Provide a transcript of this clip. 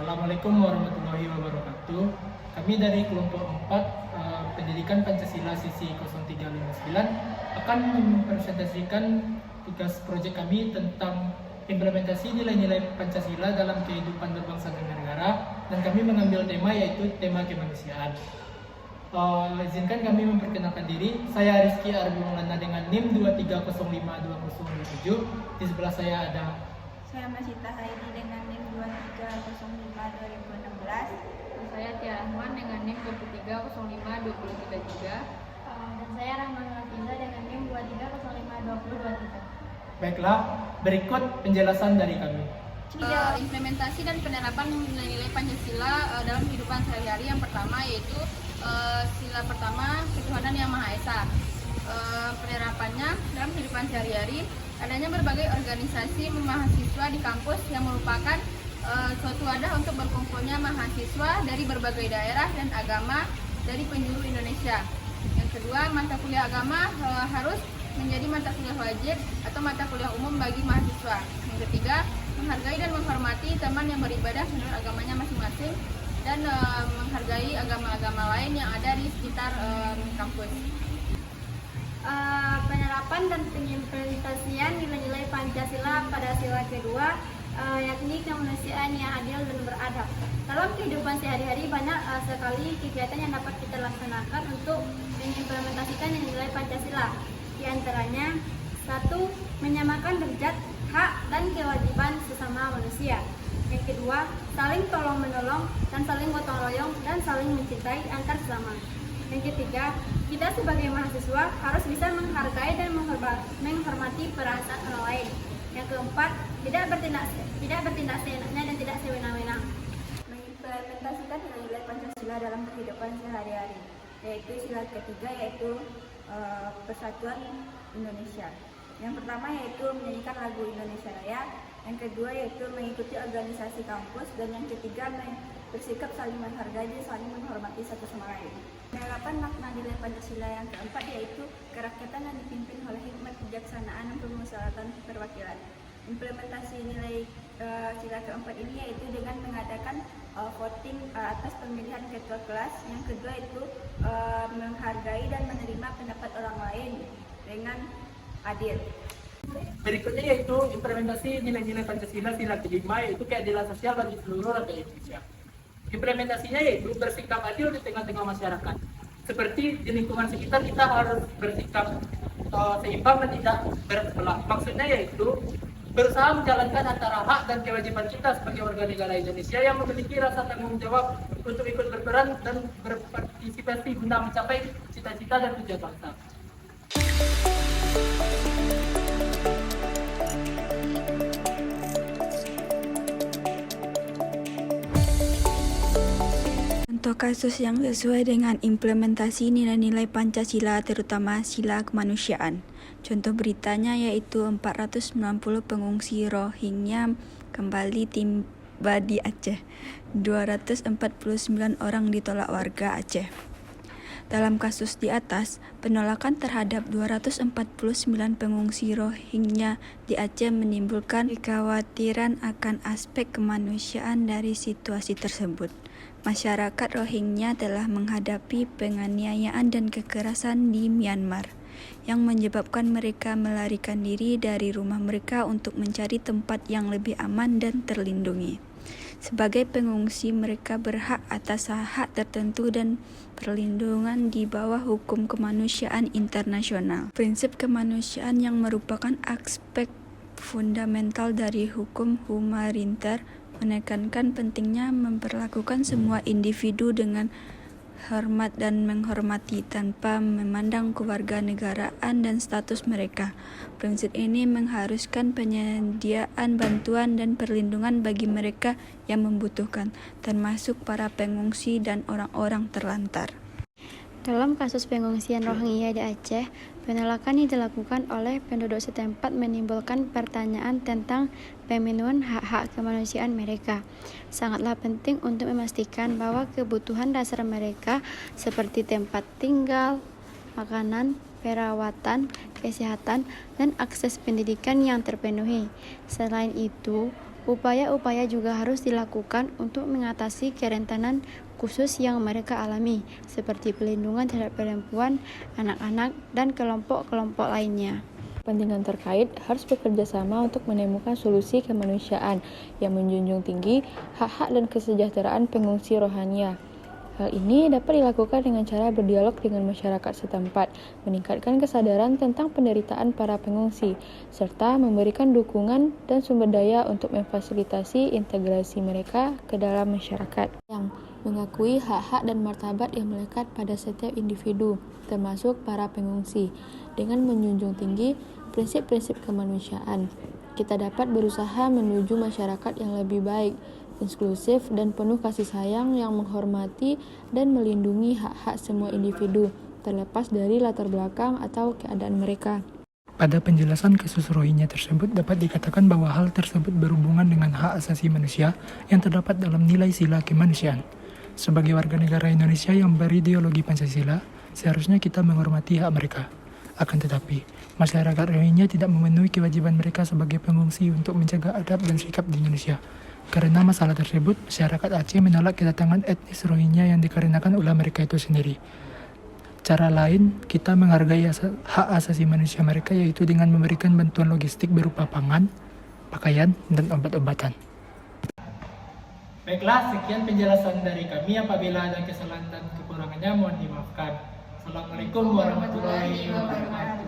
Assalamualaikum warahmatullahi wabarakatuh. Kami dari kelompok 4 Pendidikan Pancasila sisi 0359 akan mempresentasikan tugas proyek kami tentang implementasi nilai-nilai Pancasila dalam kehidupan berbangsa dan bernegara, dan kami mengambil tema yaitu tema kemanusiaan. Izinkan kami memperkenalkan diri. Saya Rizky Arbi Maulana dengan NIM 23052027. Di sebelah saya ada Saya Masita Haidi dengan NIM 2305-2016. Saya Tia Rahman dengan NIM 2305-2033. Dan saya Rahman Latinda dengan NIM 2305-2023. Baiklah, berikut penjelasan dari kami. Implementasi dan penerapan nilai-nilai Pancasila dalam kehidupan sehari-hari. Yang pertama yaitu sila pertama, ketuhanan yang Maha Esa. Penerapannya dalam kehidupan sehari-hari, adanya berbagai organisasi mahasiswa di kampus yang merupakan suatu wadah untuk berkumpulnya mahasiswa dari berbagai daerah dan agama dari penjuru Indonesia. Yang kedua, mata kuliah agama harus menjadi mata kuliah wajib atau mata kuliah umum bagi mahasiswa. Yang ketiga, menghargai dan menghormati teman yang beribadah menurut agamanya masing-masing dan menghargai agama-agama lain yang ada di sekitar kampus. Penerapan dan pengimplementasian nilai-nilai Pancasila pada sila kedua, yakni kemanusiaan yang adil dan beradab. Dalam kehidupan sehari-hari banyak sekali kegiatan yang dapat kita laksanakan untuk mengimplementasikan nilai Pancasila. Di antaranya, 1. Menyamakan derajat, hak, dan kewajiban sesama manusia. Yang kedua, saling tolong-menolong dan saling gotong royong dan saling mencintai antar sesama. Yang ketiga, kita sebagai mahasiswa harus bisa menghargai dan menghormati perasaan orang lain. Yang keempat, tidak bertindak seenaknya dan tidak sewenang-wenang. Mengimplementasikan nilai-nilai Pancasila dalam kehidupan sehari-hari, yaitu sila ketiga, yaitu Persatuan Indonesia. Yang pertama yaitu menyanyikan lagu Indonesia Raya. Yang kedua yaitu mengikuti organisasi kampus, dan yang ketiga bersikap saling menghargai dan saling menghormati satu sama lain. Penerapan makna nilai Pancasila yang keempat yaitu kerakyatan yang dipimpin oleh hikmat kebijaksanaan dan permusyawaratan perwakilan. Implementasi nilai sila keempat ini yaitu dengan mengadakan voting atas pemilihan ketua kelas. Yang kedua itu menghargai dan menerima pendapat orang lain dengan adil. Berikutnya yaitu implementasi nilai-nilai Pancasila sila kelima, yaitu keadilan sosial bagi seluruh rakyat Indonesia. Implementasinya yaitu bersikap adil di tengah-tengah masyarakat. Seperti di lingkungan sekitar kita harus bersikap seimbang dan tidak bersebelah. Maksudnya yaitu berusaha menjalankan antara hak dan kewajiban kita sebagai warga negara Indonesia yang memiliki rasa tanggung jawab untuk ikut berperan dan berpartisipasi guna mencapai cita-cita dan tujuan bangsa. Contoh kasus yang sesuai dengan implementasi nilai-nilai Pancasila, terutama sila kemanusiaan. Contoh beritanya yaitu 490 pengungsi Rohingya kembali tiba di Aceh. 249 orang ditolak warga Aceh. Dalam kasus di atas, penolakan terhadap 249 pengungsi Rohingya di Aceh menimbulkan kekhawatiran akan aspek kemanusiaan dari situasi tersebut. Masyarakat Rohingya telah menghadapi penganiayaan dan kekerasan di Myanmar yang menyebabkan mereka melarikan diri dari rumah mereka untuk mencari tempat yang lebih aman dan terlindungi. Sebagai pengungsi, mereka berhak atas hak tertentu dan perlindungan di bawah hukum kemanusiaan internasional. Prinsip kemanusiaan yang merupakan aspek fundamental dari hukum humaniter menekankan pentingnya memperlakukan semua individu dengan hormat dan menghormati tanpa memandang kewarganegaraan dan status mereka. Prinsip ini mengharuskan penyediaan bantuan dan perlindungan bagi mereka yang membutuhkan, termasuk para pengungsi dan orang-orang terlantar. Dalam kasus pengungsian Rohingya di Aceh, penolakan yang dilakukan oleh penduduk setempat menimbulkan pertanyaan tentang pemenuhan hak-hak kemanusiaan mereka. Sangatlah penting untuk memastikan bahwa kebutuhan dasar mereka seperti tempat tinggal, makanan, perawatan, kesehatan, dan akses pendidikan yang terpenuhi. Selain itu, Upaya-upaya juga harus dilakukan untuk mengatasi kerentanan khusus yang mereka alami, seperti pelindungan terhadap perempuan, anak-anak, dan kelompok-kelompok lainnya. Kepentingan terkait harus bekerja sama untuk menemukan solusi kemanusiaan yang menjunjung tinggi hak-hak dan kesejahteraan pengungsi Rohingya. Hal ini dapat dilakukan dengan cara berdialog dengan masyarakat setempat, meningkatkan kesadaran tentang penderitaan para pengungsi, serta memberikan dukungan dan sumber daya untuk memfasilitasi integrasi mereka ke dalam masyarakat yang mengakui hak-hak dan martabat yang melekat pada setiap individu, termasuk para pengungsi. Dengan menjunjung tinggi prinsip-prinsip kemanusiaan, kita dapat berusaha menuju masyarakat yang lebih baik, inklusif, dan penuh kasih sayang yang menghormati dan melindungi hak-hak semua individu, terlepas dari latar belakang atau keadaan mereka. Pada penjelasan kasus Rohingya tersebut dapat dikatakan bahwa hal tersebut berhubungan dengan hak asasi manusia yang terdapat dalam nilai sila kemanusiaan. Sebagai warga negara Indonesia yang berideologi Pancasila, seharusnya kita menghormati hak mereka. Akan tetapi, masyarakat Rohingya tidak memenuhi kewajiban mereka sebagai pengungsi untuk menjaga adab dan sikap di Indonesia. Karena masalah tersebut, masyarakat Aceh menolak kedatangan etnis Rohingya yang dikarenakan ulah mereka itu sendiri. Cara lain, kita menghargai hak asasi manusia mereka yaitu dengan memberikan bantuan logistik berupa pangan, pakaian, dan obat-obatan. Baiklah, sekian penjelasan dari kami. Apabila ada kesalahan dan kekurangannya mohon dimaafkan. Assalamualaikum warahmatullahi wabarakatuh.